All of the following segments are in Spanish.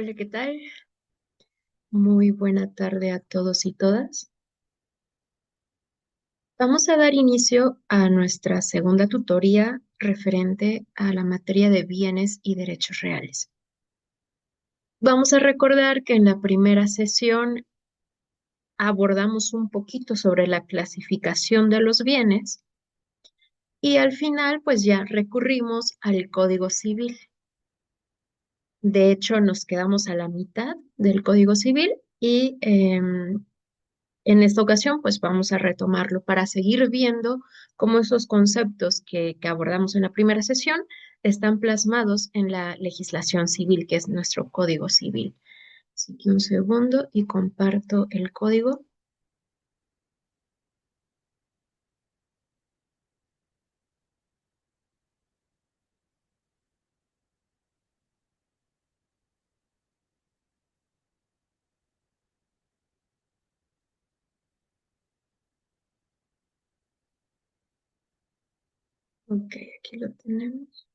Hola, ¿qué tal? Muy buena tarde a todos y todas. Vamos a dar inicio a nuestra segunda tutoría referente a la materia de bienes y derechos reales. Vamos a recordar que en la primera sesión abordamos un poquito sobre la clasificación de los bienes y al final pues ya recurrimos al Código Civil. De hecho, nos quedamos a la mitad del Código Civil y en esta ocasión, pues vamos a retomarlo para seguir viendo cómo esos conceptos que abordamos en la primera sesión están plasmados en la legislación civil, que es nuestro Código Civil. Así que un segundo y comparto el código. Ok, aquí lo tenemos.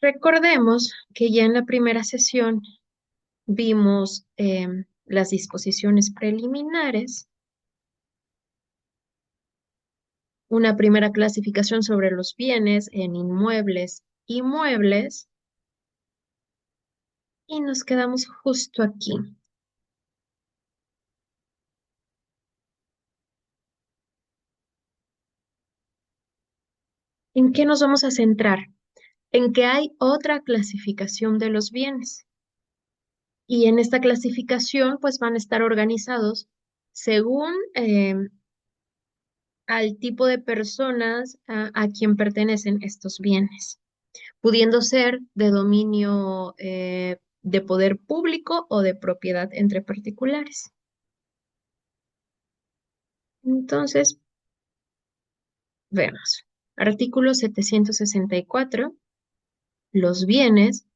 Recordemos que ya en la primera sesión vimos las disposiciones preliminares, una primera clasificación sobre los bienes en inmuebles y muebles, y nos quedamos justo aquí. ¿En qué nos vamos a centrar? En que hay otra clasificación de los bienes. Y en esta clasificación, pues van a estar organizados según al tipo de personas a quien pertenecen estos bienes, pudiendo ser de dominio de poder público o de propiedad entre particulares. Entonces, veamos. Artículo 764. Los bienes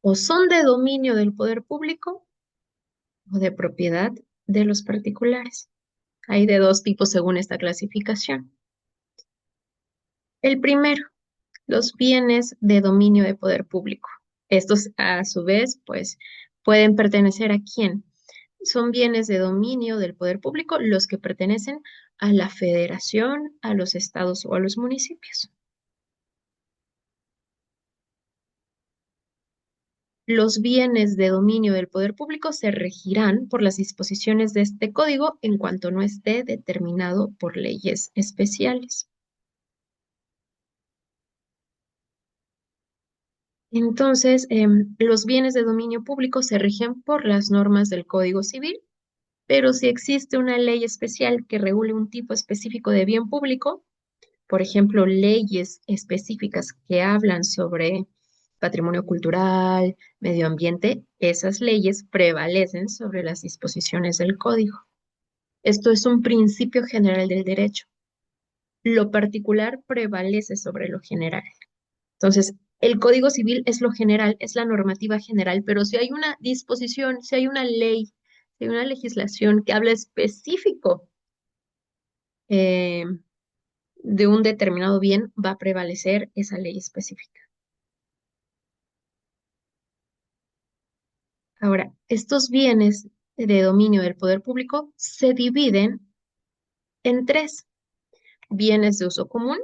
o son de dominio del poder público o de propiedad de los particulares. Hay de dos tipos según esta clasificación. El primero, los bienes de dominio de poder público. Estos, a su vez, pues, pueden pertenecer a quién. Son bienes de dominio del poder público los que pertenecen a la federación, a los estados o a los municipios. Los bienes de dominio del poder público se regirán por las disposiciones de este código en cuanto no esté determinado por leyes especiales. Entonces, los bienes de dominio público se rigen por las normas del Código Civil, pero si existe una ley especial que regule un tipo específico de bien público, por ejemplo, leyes específicas que hablan sobre patrimonio cultural, medio ambiente, esas leyes prevalecen sobre las disposiciones del Código. Esto es un principio general del derecho. Lo particular prevalece sobre lo general. Entonces, el Código Civil es lo general, es la normativa general, pero si hay una disposición, si hay una ley, si hay una legislación que habla específico eh, de un determinado bien, va a prevalecer esa ley específica. Ahora, estos bienes de dominio del poder público se dividen en tres: bienes de uso común,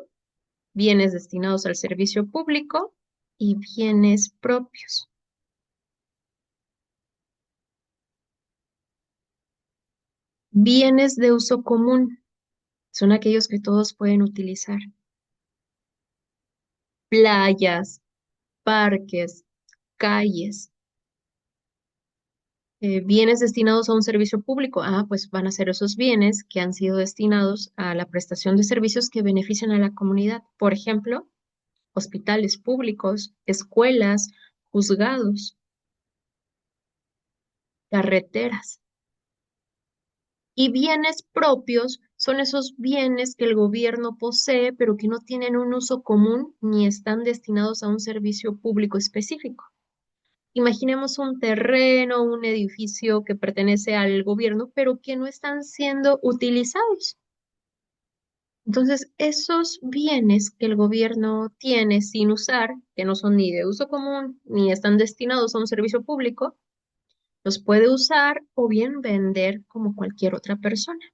bienes destinados al servicio público y bienes propios. Bienes de uso común son aquellos que todos pueden utilizar: playas, parques, calles. Bienes destinados a un servicio público, pues van a ser esos bienes que han sido destinados a la prestación de servicios que benefician a la comunidad. Por ejemplo, hospitales públicos, escuelas, juzgados, carreteras. Y bienes propios son esos bienes que el gobierno posee, pero que no tienen un uso común ni están destinados a un servicio público específico. Imaginemos un terreno, un edificio que pertenece al gobierno, pero que no están siendo utilizados. Entonces, esos bienes que el gobierno tiene sin usar, que no son ni de uso común ni están destinados a un servicio público, los puede usar o bien vender como cualquier otra persona.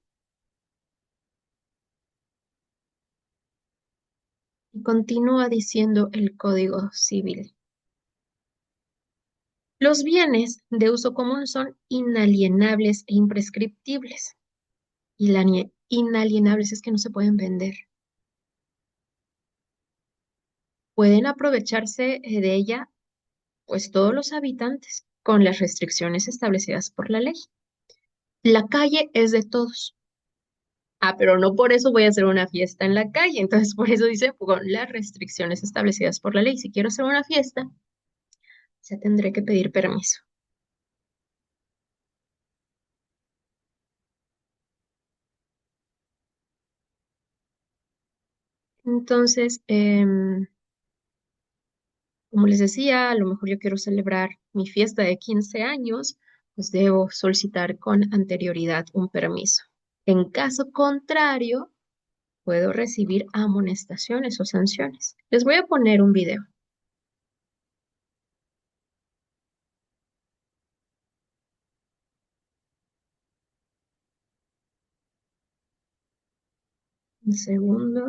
Y continúa diciendo el Código Civil. Los bienes de uso común son inalienables e imprescriptibles. Y inalienables es que no se pueden vender. Pueden aprovecharse de ella, pues todos los habitantes, con las restricciones establecidas por la ley. La calle es de todos. Ah, pero no por eso voy a hacer una fiesta en la calle. Entonces, por eso dice, con las restricciones establecidas por la ley. Si quiero hacer una fiesta, ya tendré que pedir permiso. Entonces, como les decía, a lo mejor yo quiero celebrar mi fiesta de 15 años, pues debo solicitar con anterioridad un permiso. En caso contrario, puedo recibir amonestaciones o sanciones. Les voy a poner un video. Un segundo.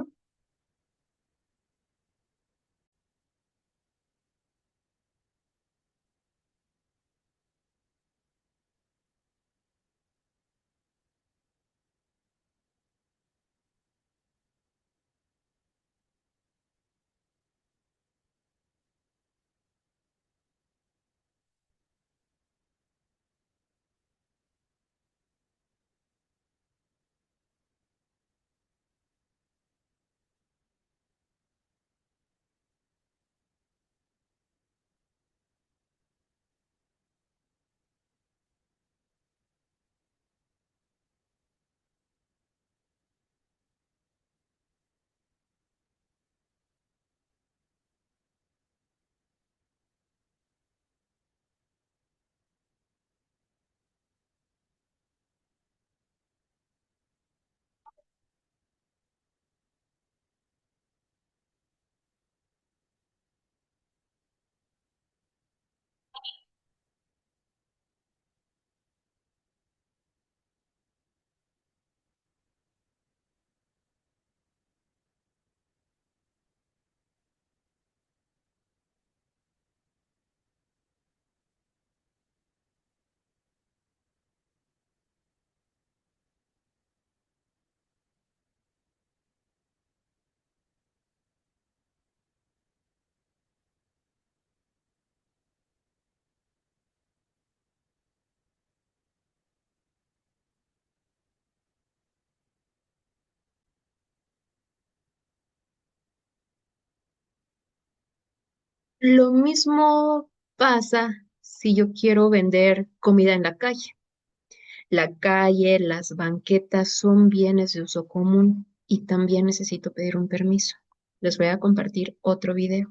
Lo mismo pasa si yo quiero vender comida en la calle. La calle, las banquetas son bienes de uso común y también necesito pedir un permiso. Les voy a compartir otro video.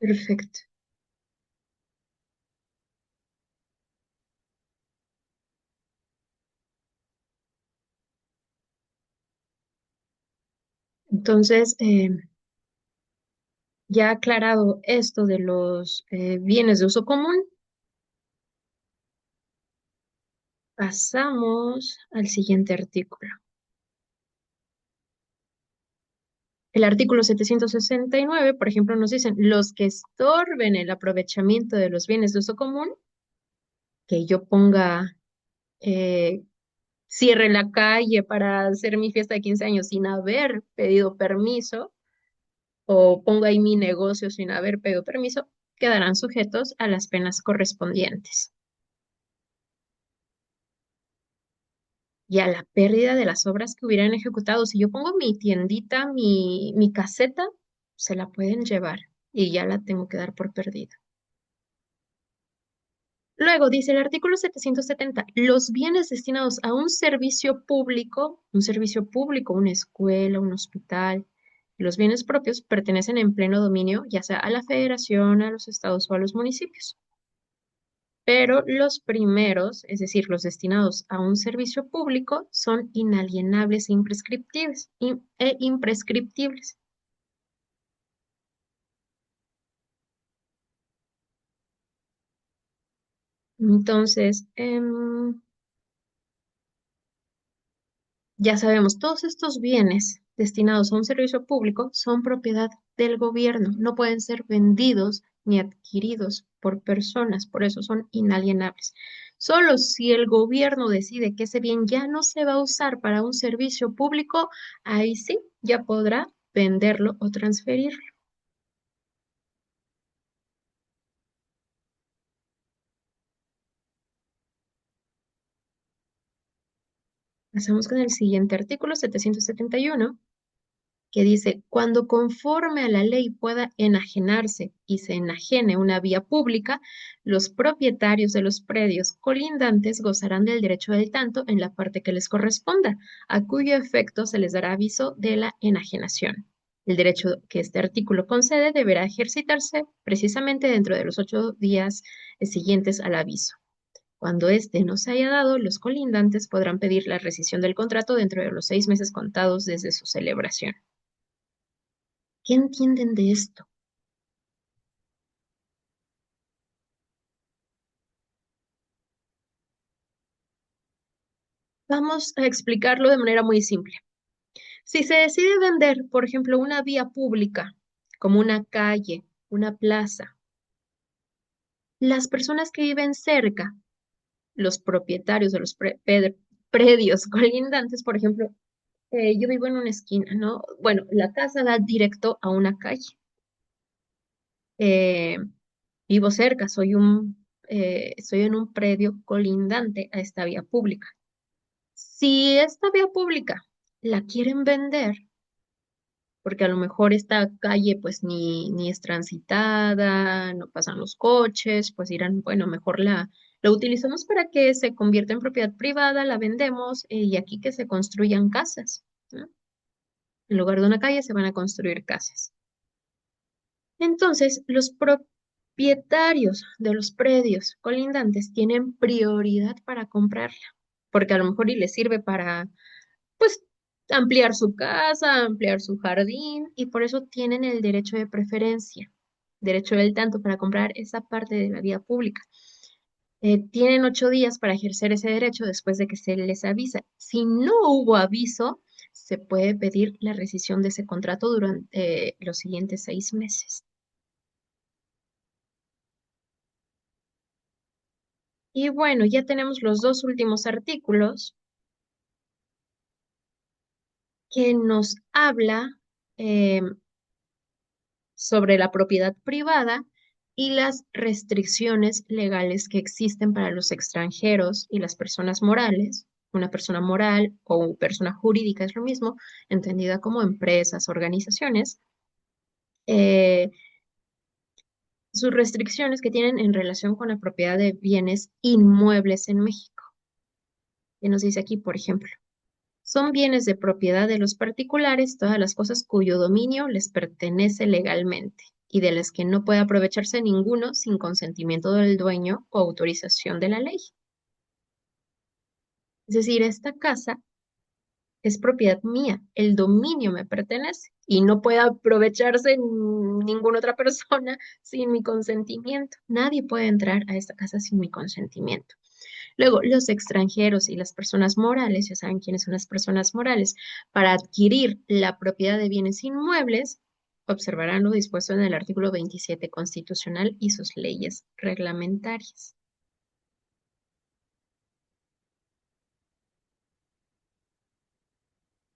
Perfecto. Entonces, ya aclarado esto de los bienes de uso común, pasamos al siguiente artículo. El artículo 769, por ejemplo, nos dicen los que estorben el aprovechamiento de los bienes de uso común, que yo ponga, eh, cierre la calle para hacer mi fiesta de 15 años sin haber pedido permiso, o ponga ahí mi negocio sin haber pedido permiso, quedarán sujetos a las penas correspondientes y a la pérdida de las obras que hubieran ejecutado. Si yo pongo mi tiendita, mi caseta, se la pueden llevar y ya la tengo que dar por perdida. Luego dice el artículo 770, los bienes destinados a un servicio público, una escuela, un hospital, los bienes propios pertenecen en pleno dominio, ya sea a la federación, a los estados o a los municipios. Pero los primeros, es decir, los destinados a un servicio público, son inalienables e imprescriptibles. Imprescriptibles. Entonces, ya sabemos, todos estos bienes destinados a un servicio público son propiedad del gobierno, no pueden ser vendidos ni adquiridos por personas, por eso son inalienables. Solo si el gobierno decide que ese bien ya no se va a usar para un servicio público, ahí sí ya podrá venderlo o transferirlo. Pasamos con el siguiente artículo 771, que dice, cuando conforme a la ley pueda enajenarse y se enajene una vía pública, los propietarios de los predios colindantes gozarán del derecho del tanto en la parte que les corresponda, a cuyo efecto se les dará aviso de la enajenación. El derecho que este artículo concede deberá ejercitarse precisamente dentro de los 8 días siguientes al aviso. Cuando éste no se haya dado, los colindantes podrán pedir la rescisión del contrato dentro de los 6 meses contados desde su celebración. ¿Qué entienden de esto? Vamos a explicarlo de manera muy simple. Si se decide vender, por ejemplo, una vía pública, como una calle, una plaza, las personas que viven cerca, los propietarios de los predios colindantes, por ejemplo, yo vivo en una esquina, ¿no? Bueno, la casa da directo a una calle. Eh, Vivo cerca, estoy en un predio colindante a esta vía pública. Si esta vía pública la quieren vender, porque a lo mejor esta calle pues ni es transitada, no pasan los coches, pues dirán, bueno, mejor la utilizamos para que se convierta en propiedad privada, la vendemos y aquí que se construyan casas, ¿no? En lugar de una calle se van a construir casas. Entonces, los propietarios de los predios colindantes tienen prioridad para comprarla, porque a lo mejor y les sirve para pues ampliar su casa, ampliar su jardín y por eso tienen el derecho de preferencia, derecho del tanto para comprar esa parte de la vía pública. Tienen 8 días para ejercer ese derecho después de que se les avisa. Si no hubo aviso, se puede pedir la rescisión de ese contrato durante los siguientes 6 meses. Y bueno, ya tenemos los dos últimos artículos que nos habla eh, sobre la propiedad privada y las restricciones legales que existen para los extranjeros y las personas morales. Una persona moral o persona jurídica es lo mismo, entendida como empresas, organizaciones, eh, sus restricciones que tienen en relación con la propiedad de bienes inmuebles en México. Y nos dice aquí, por ejemplo, son bienes de propiedad de los particulares todas las cosas cuyo dominio les pertenece legalmente. y de las que no puede aprovecharse ninguno sin consentimiento del dueño o autorización de la ley. Es decir, esta casa es propiedad mía, el dominio me pertenece y no puede aprovecharse ninguna otra persona sin mi consentimiento. Nadie puede entrar a esta casa sin mi consentimiento. Luego, los extranjeros y las personas morales, ya saben quiénes son las personas morales, para adquirir la propiedad de bienes inmuebles, observarán lo dispuesto en el artículo 27 constitucional y sus leyes reglamentarias.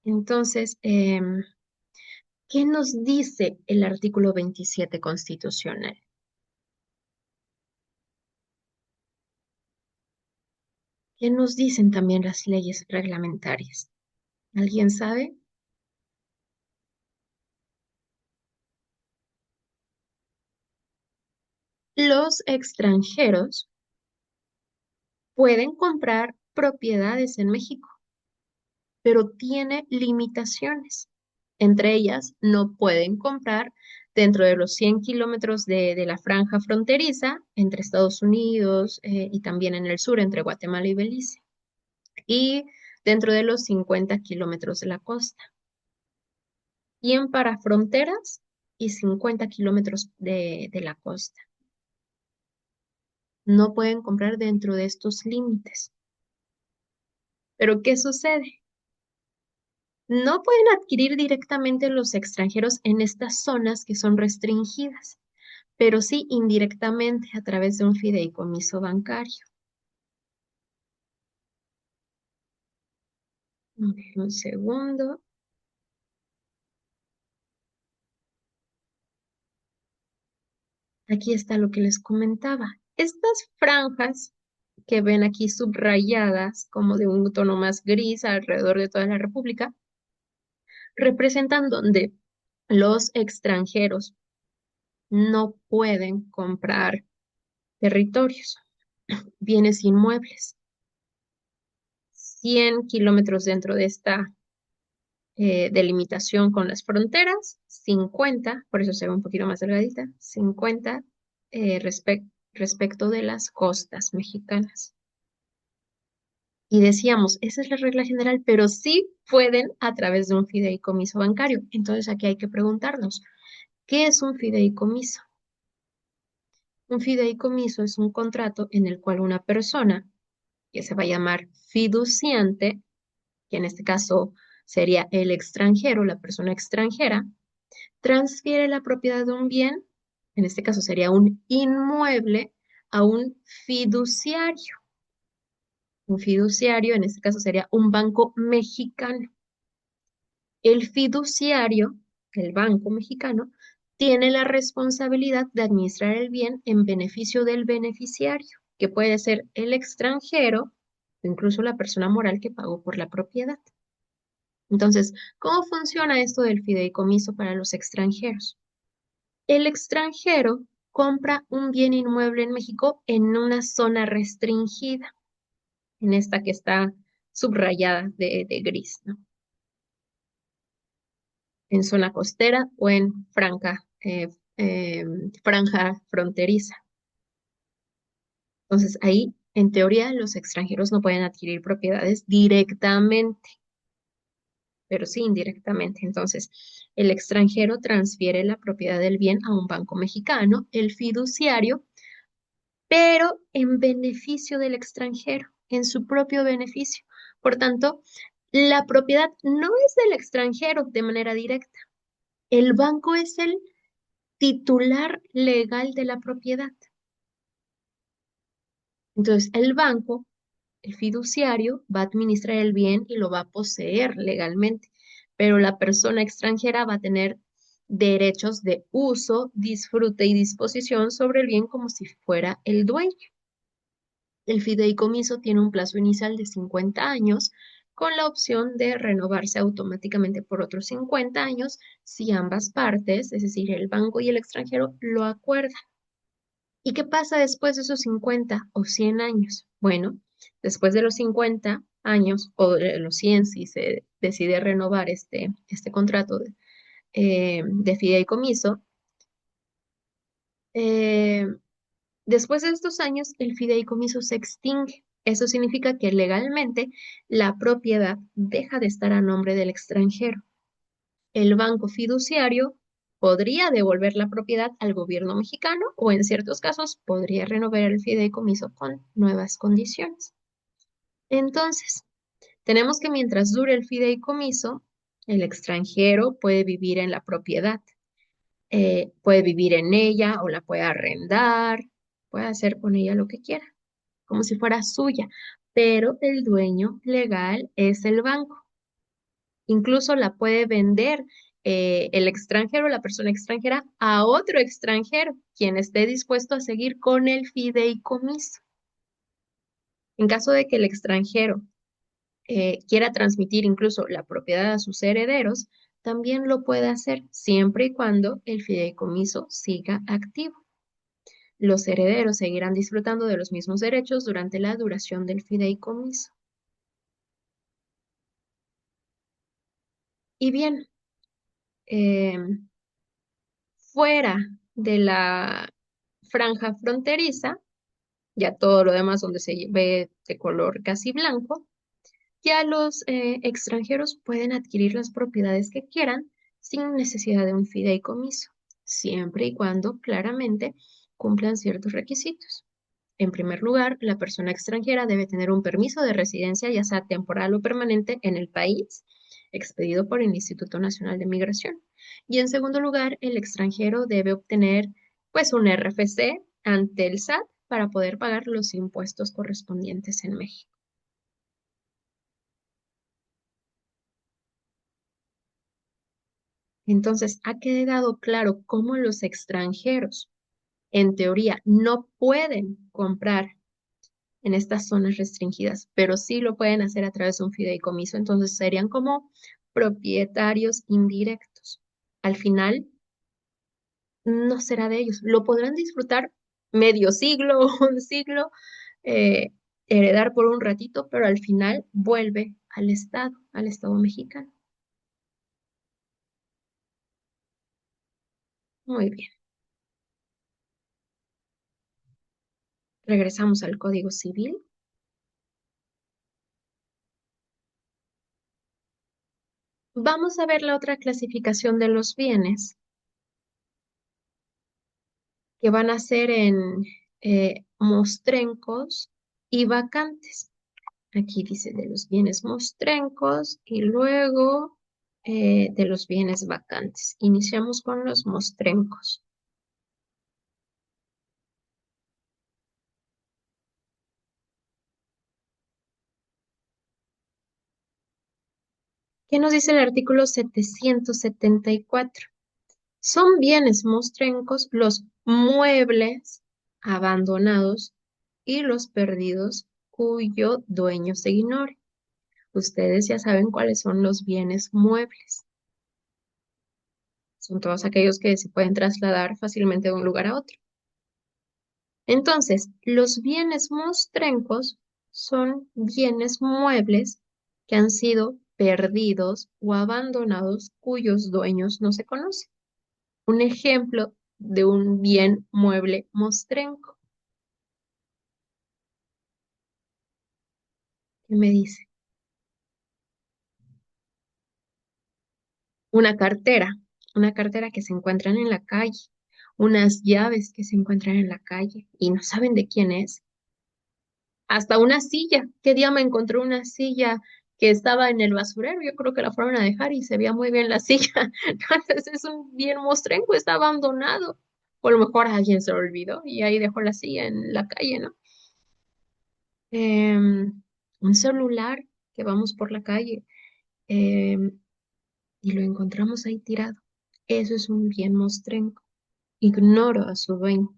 Entonces, ¿qué nos dice el artículo 27 constitucional? ¿Qué nos dicen también las leyes reglamentarias? ¿Alguien sabe? Los extranjeros pueden comprar propiedades en México, pero tiene limitaciones. Entre ellas, no pueden comprar dentro de los 100 kilómetros de la franja fronteriza entre Estados Unidos y también en el sur, entre Guatemala y Belice, y dentro de los 50 kilómetros de la costa. 100 para fronteras y 50 kilómetros de la costa. No pueden comprar dentro de estos límites. Pero ¿qué sucede? No pueden adquirir directamente los extranjeros en estas zonas que son restringidas, pero sí indirectamente a través de un fideicomiso bancario. Un segundo. Aquí está lo que les comentaba. Estas franjas que ven aquí subrayadas como de un tono más gris alrededor de toda la República, representan donde los extranjeros no pueden comprar territorios, bienes inmuebles. 100 kilómetros dentro de esta delimitación con las fronteras, 50, por eso se ve un poquito más delgadita, 50 respecto de las costas mexicanas. Y decíamos, esa es la regla general, pero sí pueden a través de un fideicomiso bancario. Entonces aquí hay que preguntarnos, ¿qué es un fideicomiso? Un fideicomiso es un contrato en el cual una persona, que se va a llamar fiduciante, que en este caso sería el extranjero, la persona extranjera, transfiere la propiedad de un bien, en este caso sería un inmueble, a un fiduciario. Un fiduciario, en este caso sería un banco mexicano. El fiduciario, el banco mexicano, tiene la responsabilidad de administrar el bien en beneficio del beneficiario, que puede ser el extranjero, o incluso la persona moral que pagó por la propiedad. Entonces, ¿cómo funciona esto del fideicomiso para los extranjeros? El extranjero compra un bien inmueble en México en una zona restringida, en esta que está subrayada de gris, ¿no? En zona costera o en eh, franja fronteriza. Entonces, ahí, en teoría, los extranjeros no pueden adquirir propiedades directamente, pero sí indirectamente. Entonces, el extranjero transfiere la propiedad del bien a un banco mexicano, el fiduciario, pero en beneficio del extranjero, en su propio beneficio. Por tanto, la propiedad no es del extranjero de manera directa. El banco es el titular legal de la propiedad. Entonces, el banco, el fiduciario, va a administrar el bien y lo va a poseer legalmente, pero la persona extranjera va a tener derechos de uso, disfrute y disposición sobre el bien como si fuera el dueño. El fideicomiso tiene un plazo inicial de 50 años con la opción de renovarse automáticamente por otros 50 años si ambas partes, es decir, el banco y el extranjero, lo acuerdan. ¿Y qué pasa después de esos 50 o 100 años? Bueno, después de los 50 años o de los 100, si se decide renovar este contrato de fideicomiso, Eh, Después de estos años, el fideicomiso se extingue. Eso significa que legalmente la propiedad deja de estar a nombre del extranjero. El banco fiduciario podría devolver la propiedad al gobierno mexicano o en ciertos casos podría renovar el fideicomiso con nuevas condiciones. Entonces, tenemos que mientras dure el fideicomiso, el extranjero puede vivir en la propiedad, puede vivir en ella o la puede arrendar, puede hacer con ella lo que quiera, como si fuera suya, pero el dueño legal es el banco. Incluso la puede vender el extranjero, la persona extranjera, a otro extranjero, quien esté dispuesto a seguir con el fideicomiso. En caso de que el extranjero quiera transmitir incluso la propiedad a sus herederos, también lo puede hacer siempre y cuando el fideicomiso siga activo. Los herederos seguirán disfrutando de los mismos derechos durante la duración del fideicomiso. Y bien, eh, fuera de la franja fronteriza, ya todo lo demás donde se ve de color casi blanco, ya los extranjeros pueden adquirir las propiedades que quieran sin necesidad de un fideicomiso, siempre y cuando claramente cumplan ciertos requisitos. En primer lugar, la persona extranjera debe tener un permiso de residencia, ya sea temporal o permanente, en el país, expedido por el Instituto Nacional de Migración. Y en segundo lugar, el extranjero debe obtener, pues, un RFC ante el SAT para poder pagar los impuestos correspondientes en México. Entonces, ha quedado claro cómo los extranjeros, en teoría, no pueden comprar en estas zonas restringidas, pero sí lo pueden hacer a través de un fideicomiso, entonces serían como propietarios indirectos. Al final, no será de ellos, lo podrán disfrutar medio siglo o un siglo, eh, heredar por un ratito, pero al final vuelve al Estado mexicano. Muy bien, regresamos al Código Civil. Vamos a ver la otra clasificación de los bienes que van a ser en mostrencos y vacantes. Aquí dice de los bienes mostrencos y luego de los bienes vacantes. Iniciamos con los mostrencos. ¿Qué nos dice el artículo 774? Son bienes mostrencos los muebles abandonados y los perdidos cuyo dueño se ignore. Ustedes ya saben cuáles son los bienes muebles. Son todos aquellos que se pueden trasladar fácilmente de un lugar a otro. Entonces, los bienes mostrencos son bienes muebles que han sido perdidos o abandonados cuyos dueños no se conocen. Un ejemplo de un bien mueble mostrenco. ¿Qué me dice? Una cartera, una cartera que se encuentran en la calle, unas llaves que se encuentran en la calle y no saben de quién es. Hasta una silla. ¿Qué día me encontré una silla que estaba en el basurero? Yo creo que la fueron a dejar y se veía muy bien la silla. Entonces es un bien mostrenco, está abandonado. O a lo mejor alguien se lo olvidó y ahí dejó la silla en la calle, ¿no? Un celular que vamos por la calle em, y lo encontramos ahí tirado. Eso es un bien mostrenco. Ignoro a su dueño.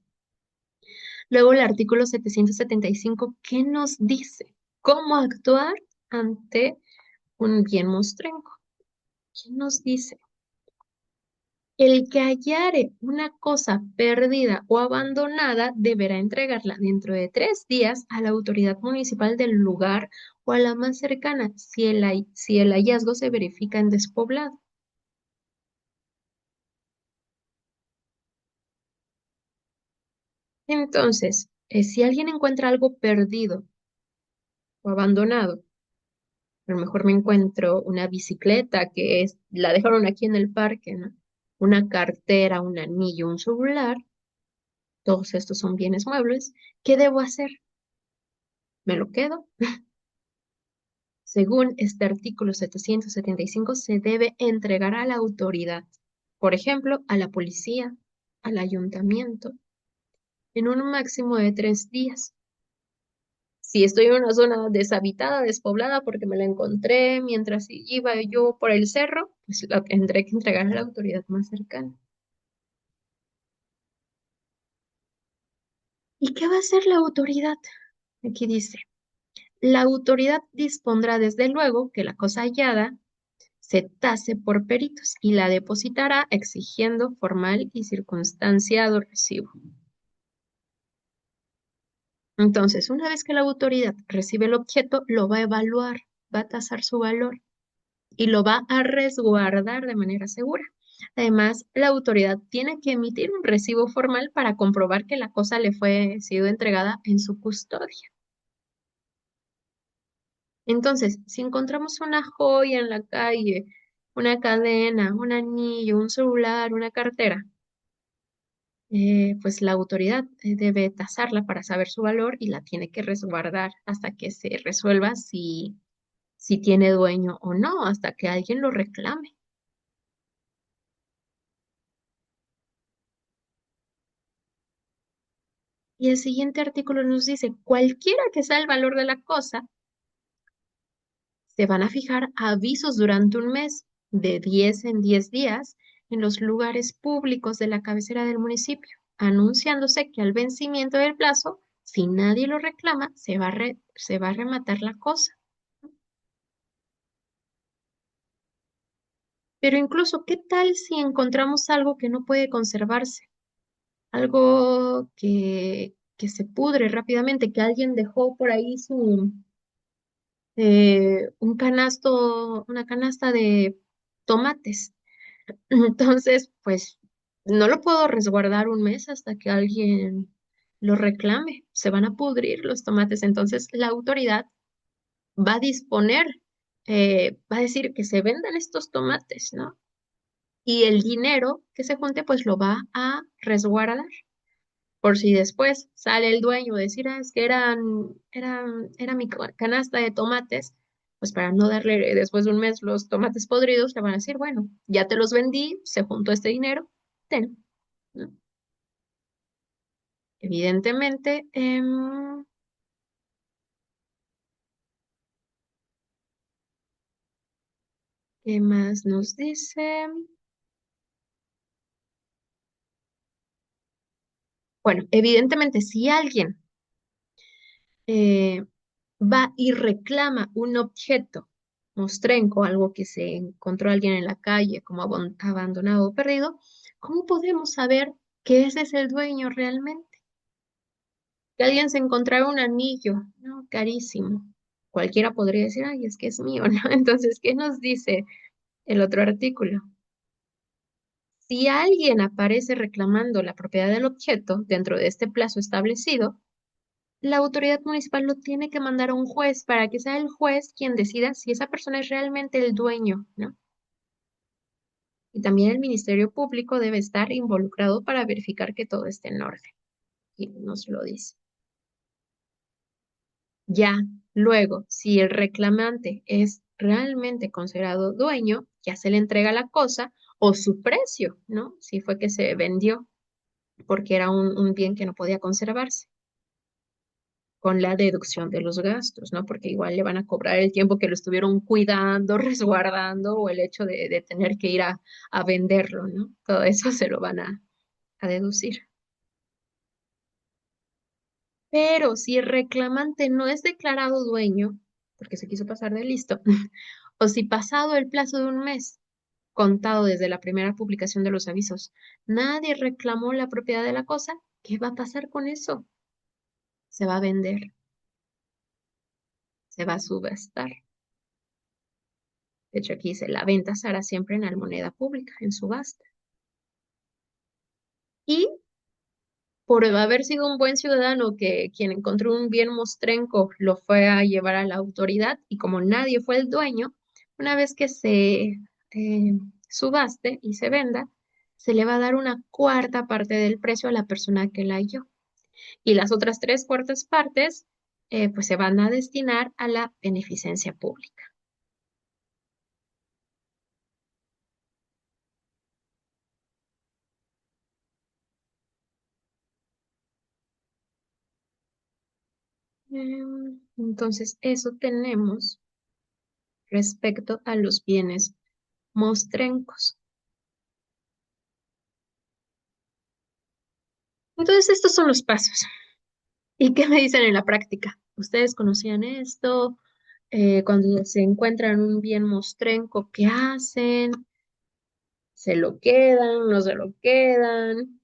Luego el artículo 775, ¿qué nos dice? ¿Cómo actuar ante un bien mostrenco? ¿Qué nos dice? El que hallare una cosa perdida o abandonada deberá entregarla dentro de 3 días a la autoridad municipal del lugar o a la más cercana si el hallazgo se verifica en despoblado. Entonces, si alguien encuentra algo perdido o abandonado, a lo mejor me encuentro una bicicleta la dejaron aquí en el parque, ¿no? Una cartera, un anillo, un celular, todos estos son bienes muebles. ¿Qué debo hacer? ¿Me lo quedo? Según este artículo 775, se debe entregar a la autoridad, por ejemplo, a la policía, al ayuntamiento, en un máximo de 3 días. Si estoy en una zona deshabitada, despoblada, porque me la encontré mientras iba yo por el cerro, pues la tendré que entregar a la autoridad más cercana. ¿Y qué va a hacer la autoridad? Aquí dice, la autoridad dispondrá desde luego que la cosa hallada se tase por peritos y la depositará exigiendo formal y circunstanciado recibo. Entonces, una vez que la autoridad recibe el objeto, lo va a evaluar, va a tasar su valor y lo va a resguardar de manera segura. Además, la autoridad tiene que emitir un recibo formal para comprobar que la cosa le fue sido entregada en su custodia. Entonces, si encontramos una joya en la calle, una cadena, un anillo, un celular, una cartera, pues la autoridad debe tasarla para saber su valor y la tiene que resguardar hasta que se resuelva si tiene dueño o no, hasta que alguien lo reclame. Y el siguiente artículo nos dice, cualquiera que sea el valor de la cosa, se van a fijar avisos durante un mes, de 10 en 10 días, en los lugares públicos de la cabecera del municipio, anunciándose que al vencimiento del plazo, si nadie lo reclama, se va a rematar la cosa. Pero incluso, ¿qué tal si encontramos algo que no puede conservarse? Algo que se pudre rápidamente, que alguien dejó por ahí un canasto, una canasta de tomates. Entonces, pues no lo puedo resguardar un mes hasta que alguien lo reclame. Se van a pudrir los tomates. Entonces, la autoridad va a disponer, va a decir que se vendan estos tomates, ¿no? Y el dinero que se junte, pues lo va a resguardar por si después sale el dueño a decir, es que era mi canasta de tomates, pues para no darle después de un mes los tomates podridos, le van a decir, bueno, ya te los vendí, se juntó este dinero, ten, ¿no? Evidentemente, ¿qué más nos dice? Bueno, evidentemente, si alguien eh, va y reclama un objeto, mostrenco, algo que se encontró alguien en la calle como abandonado o perdido, ¿cómo podemos saber que ese es el dueño realmente? Que alguien se encontrara un anillo, ¿no? Carísimo. Cualquiera podría decir, ay, es que es mío, ¿no? Entonces, ¿qué nos dice el otro artículo? Si alguien aparece reclamando la propiedad del objeto dentro de este plazo establecido, la autoridad municipal lo tiene que mandar a un juez para que sea el juez quien decida si esa persona es realmente el dueño, ¿no? Y también el Ministerio Público debe estar involucrado para verificar que todo esté en orden. Y nos lo dice. Ya, luego, si el reclamante es realmente considerado dueño, ya se le entrega la cosa o su precio, ¿no? Si fue que se vendió porque era un bien que no podía conservarse, con la deducción de los gastos, ¿no? Porque igual le van a cobrar el tiempo que lo estuvieron cuidando, resguardando o el hecho de tener que ir a venderlo, ¿no? Todo eso se lo van a deducir. Pero si el reclamante no es declarado dueño, porque se quiso pasar de listo, o si pasado el plazo de un mes, contado desde la primera publicación de los avisos, nadie reclamó la propiedad de la cosa, ¿qué va a pasar con eso? Se va a vender, se va a subastar. De hecho, aquí dice, la venta se hará siempre en la moneda pública, en subasta. Y por haber sido un buen ciudadano que quien encontró un bien mostrenco lo fue a llevar a la autoridad y como nadie fue el dueño, una vez que se eh, subaste y se venda, se le va a dar una cuarta parte del precio a la persona que la halló y las otras tres cuartas partes pues se van a destinar a la beneficencia pública. Entonces, eso tenemos respecto a los bienes mostrencos. Entonces, estos son los pasos. ¿Y qué me dicen en la práctica? ¿Ustedes conocían esto? Cuando se encuentran un bien mostrenco, ¿qué hacen? ¿Se lo quedan? ¿No se lo quedan?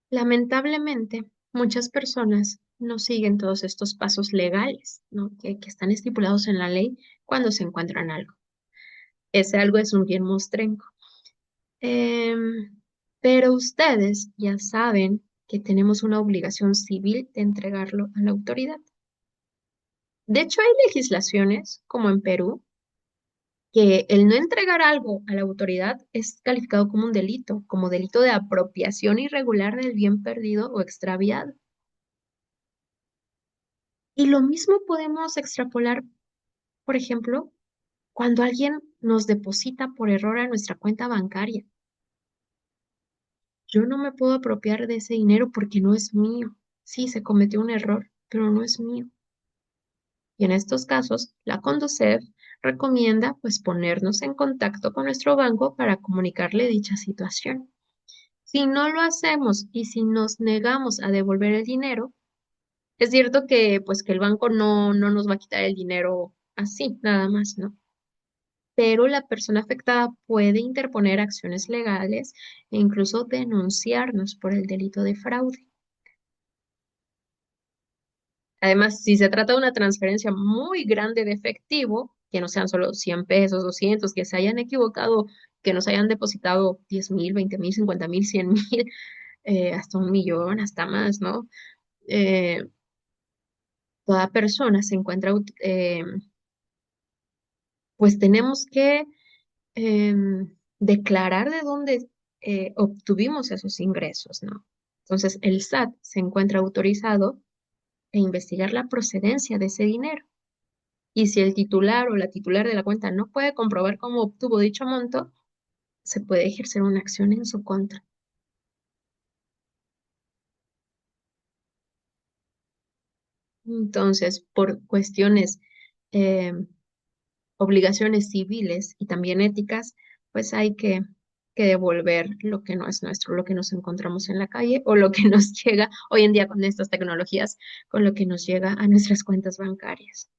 Lamentablemente, muchas personas no siguen todos estos pasos legales, ¿no? Que están estipulados en la ley cuando se encuentran algo. Ese algo es un bien mostrenco. Pero ustedes ya saben que tenemos una obligación civil de entregarlo a la autoridad. De hecho, hay legislaciones, como en Perú, que el no entregar algo a la autoridad es calificado como un delito, como delito de apropiación irregular del bien perdido o extraviado. Y lo mismo podemos extrapolar, por ejemplo, cuando alguien nos deposita por error a nuestra cuenta bancaria. Yo no me puedo apropiar de ese dinero porque no es mío. Sí, se cometió un error, pero no es mío. Y en estos casos, la Conducef recomienda pues ponernos en contacto con nuestro banco para comunicarle dicha situación. Si no lo hacemos y si nos negamos a devolver el dinero, es cierto que pues que el banco no nos va a quitar el dinero así, nada más, ¿no? Pero la persona afectada puede interponer acciones legales e incluso denunciarnos por el delito de fraude. Además, si se trata de una transferencia muy grande de efectivo, que no sean solo 100 pesos, 200, que se hayan equivocado, que nos hayan depositado 10,000, 20,000, 50,000, 100,000, hasta 1 millón, hasta más, ¿no? Eh, Toda persona se encuentra, pues tenemos que declarar de dónde obtuvimos esos ingresos, ¿no? Entonces, el SAT se encuentra autorizado a investigar la procedencia de ese dinero. Y si el titular o la titular de la cuenta no puede comprobar cómo obtuvo dicho monto, se puede ejercer una acción en su contra. Entonces, por cuestiones, eh, obligaciones civiles y también éticas, pues hay que devolver lo que no es nuestro, lo que nos encontramos en la calle o lo que nos llega hoy en día con estas tecnologías, con lo que nos llega a nuestras cuentas bancarias.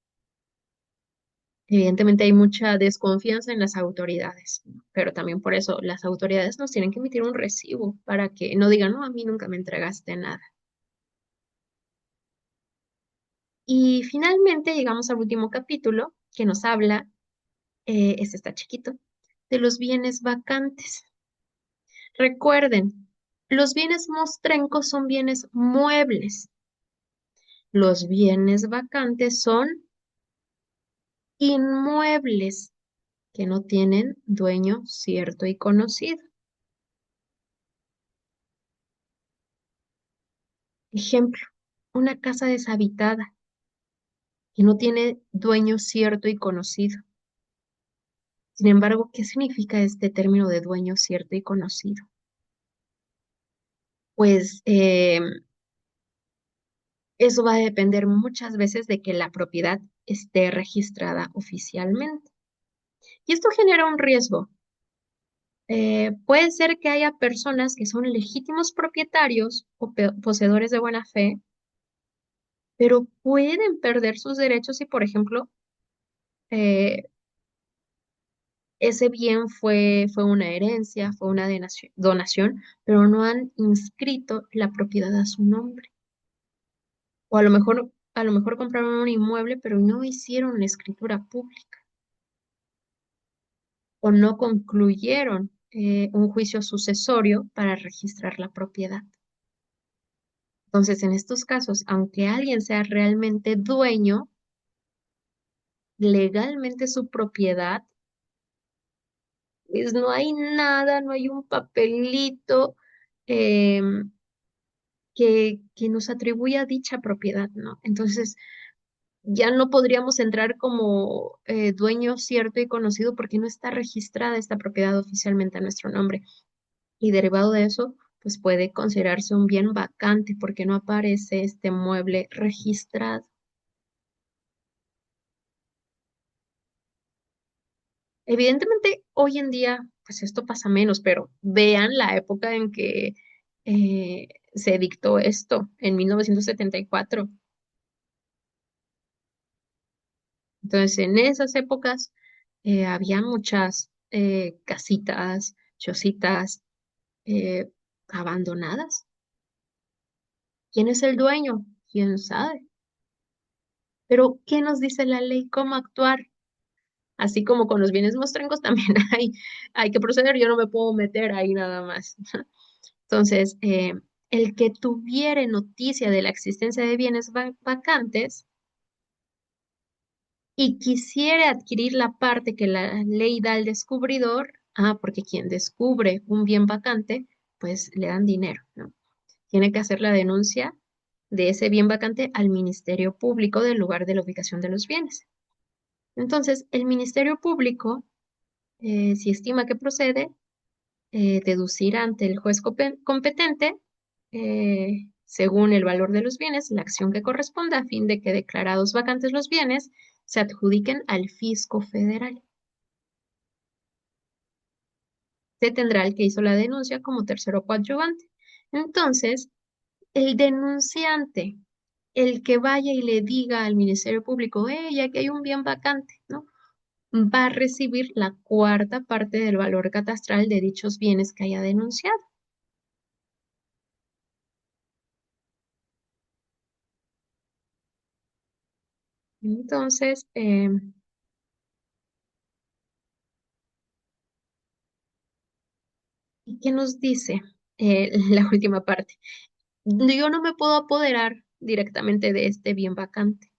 Evidentemente hay mucha desconfianza en las autoridades, pero también por eso las autoridades nos tienen que emitir un recibo para que no digan, no, a mí nunca me entregaste nada. Y finalmente llegamos al último capítulo que nos habla, este está chiquito, de los bienes vacantes. Recuerden, los bienes mostrencos son bienes muebles. Los bienes vacantes son inmuebles que no tienen dueño cierto y conocido. Ejemplo, una casa deshabitada que no tiene dueño cierto y conocido. Sin embargo, ¿qué significa este término de dueño cierto y conocido? Pues eso va a depender muchas veces de que la propiedad esté registrada oficialmente. Y esto genera un riesgo. Puede ser que haya personas que son legítimos propietarios o poseedores de buena fe, pero pueden perder sus derechos si, por ejemplo, eh, ese bien fue una herencia, fue una donación, pero no han inscrito la propiedad a su nombre. O a lo mejor compraron un inmueble, pero no hicieron la escritura pública o no concluyeron un juicio sucesorio para registrar la propiedad. Entonces, en estos casos, aunque alguien sea realmente dueño, legalmente su propiedad, pues no hay nada, no hay un papelito em, que nos atribuya dicha propiedad, ¿no? Entonces, ya no podríamos entrar como dueño cierto y conocido porque no está registrada esta propiedad oficialmente a nuestro nombre. Y derivado de eso, pues puede considerarse un bien vacante porque no aparece este mueble registrado. Evidentemente, hoy en día, pues esto pasa menos, pero vean la época en que eh, se dictó esto, en 1974. Entonces, en esas épocas había muchas casitas, chocitas eh, abandonadas. ¿Quién es el dueño? ¿Quién sabe? Pero, ¿qué nos dice la ley? ¿Cómo actuar? Así como con los bienes mostrencos también hay que proceder. Yo no me puedo meter ahí nada más. Entonces, el que tuviere noticia de la existencia de bienes vacantes y quisiera adquirir la parte que la ley da al descubridor, porque quien descubre un bien vacante, pues le dan dinero, ¿no? Tiene que hacer la denuncia de ese bien vacante al Ministerio Público del lugar de la ubicación de los bienes. Entonces, el Ministerio Público, si estima que procede, deducir ante el juez competente, según el valor de los bienes, la acción que corresponda a fin de que declarados vacantes los bienes se adjudiquen al fisco federal. Se tendrá el que hizo la denuncia como tercero coadyuvante. Entonces, el denunciante, el que vaya y le diga al Ministerio Público, ya que hay un bien vacante, ¿no? Va a recibir la cuarta parte del valor catastral de dichos bienes que haya denunciado. Entonces, ¿y qué nos dice la última parte? Yo no me puedo apoderar directamente de este bien vacante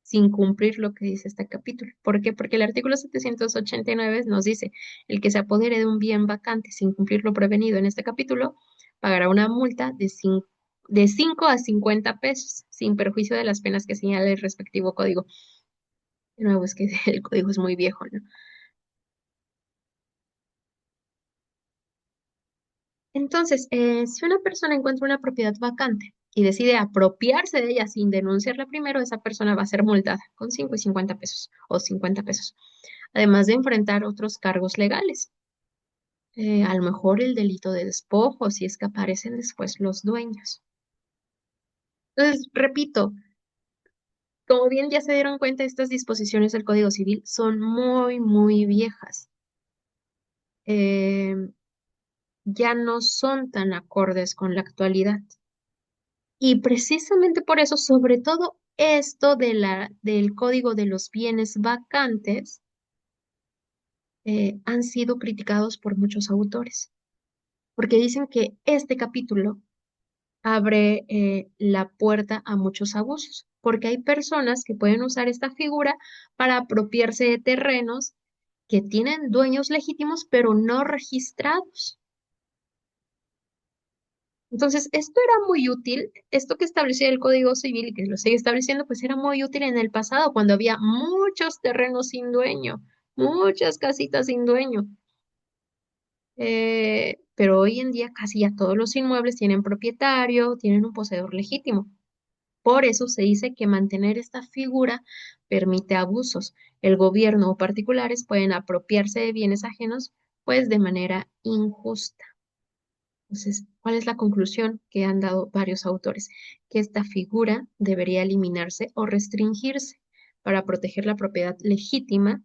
sin cumplir lo que dice este capítulo. ¿Por qué? Porque el artículo 789 nos dice, el que se apodere de un bien vacante sin cumplir lo prevenido en este capítulo pagará una multa de 5 a 50 pesos, sin perjuicio de las penas que señala el respectivo código. De nuevo, es que el código es muy viejo, ¿no? Entonces, si una persona encuentra una propiedad vacante y decide apropiarse de ella sin denunciarla primero, esa persona va a ser multada con 5 y 50 pesos o 50 pesos, además de enfrentar otros cargos legales. A lo mejor el delito de despojo, si es que aparecen después los dueños. Entonces, repito, como bien ya se dieron cuenta, estas disposiciones del Código Civil son muy, muy viejas. Eh, ya no son tan acordes con la actualidad. Y precisamente por eso, sobre todo esto del Código de los Bienes Vacantes, han sido criticados por muchos autores, porque dicen que este capítulo abre la puerta a muchos abusos, porque hay personas que pueden usar esta figura para apropiarse de terrenos que tienen dueños legítimos, pero no registrados. Entonces, esto era muy útil, esto que establecía el Código Civil y que lo sigue estableciendo, pues era muy útil en el pasado, cuando había muchos terrenos sin dueño, muchas casitas sin dueño. Pero hoy en día casi ya todos los inmuebles tienen propietario, tienen un poseedor legítimo. Por eso se dice que mantener esta figura permite abusos. El gobierno o particulares pueden apropiarse de bienes ajenos, pues de manera injusta. Entonces, ¿cuál es la conclusión que han dado varios autores? Que esta figura debería eliminarse o restringirse para proteger la propiedad legítima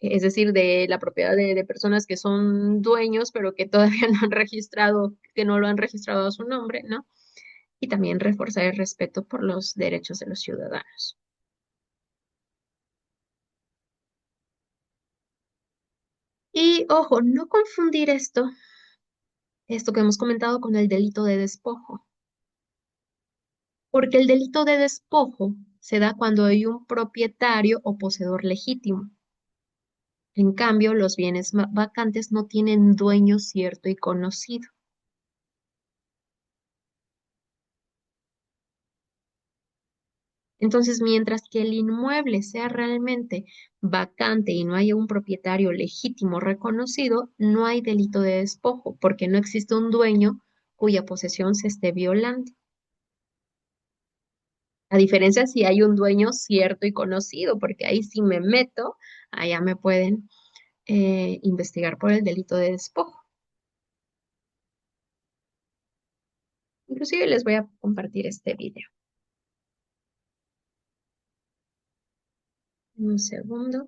es decir, de la propiedad de personas que son dueños, pero que todavía no han registrado, que no lo han registrado a su nombre, ¿no? Y también reforzar el respeto por los derechos de los ciudadanos. Y ojo, no confundir esto que hemos comentado con el delito de despojo, porque el delito de despojo se da cuando hay un propietario o poseedor legítimo. En cambio, los bienes vacantes no tienen dueño cierto y conocido. Entonces, mientras que el inmueble sea realmente vacante y no haya un propietario legítimo reconocido, no hay delito de despojo, porque no existe un dueño cuya posesión se esté violando. A diferencia si hay un dueño cierto y conocido, porque ahí sí me meto, allá me pueden investigar por el delito de despojo. Inclusive les voy a compartir este video. Un segundo.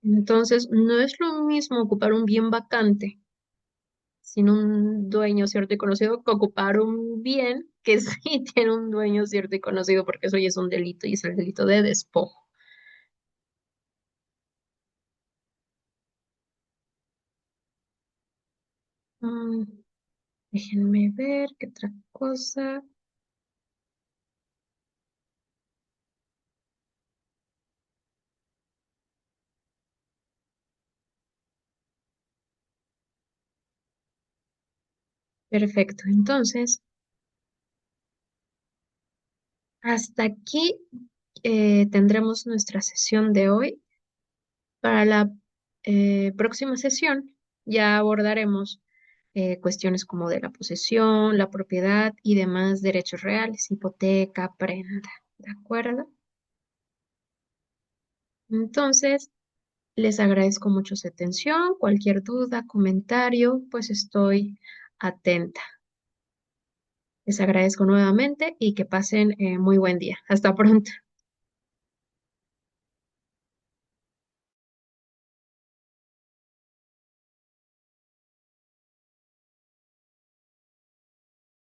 Entonces, no es lo mismo ocupar un bien vacante sin un dueño cierto y conocido que ocupar un bien que sí tiene un dueño cierto y conocido, porque eso ya es un delito y es el delito de despojo. Mm, déjenme ver qué otra cosa. Perfecto. Entonces, hasta aquí tendremos nuestra sesión de hoy. Para la próxima sesión ya abordaremos cuestiones como de la posesión, la propiedad y demás derechos reales, hipoteca, prenda. ¿De acuerdo? Entonces, les agradezco mucho su atención. Cualquier duda, comentario, pues estoy atenta. Les agradezco nuevamente y que pasen muy buen día. Hasta pronto.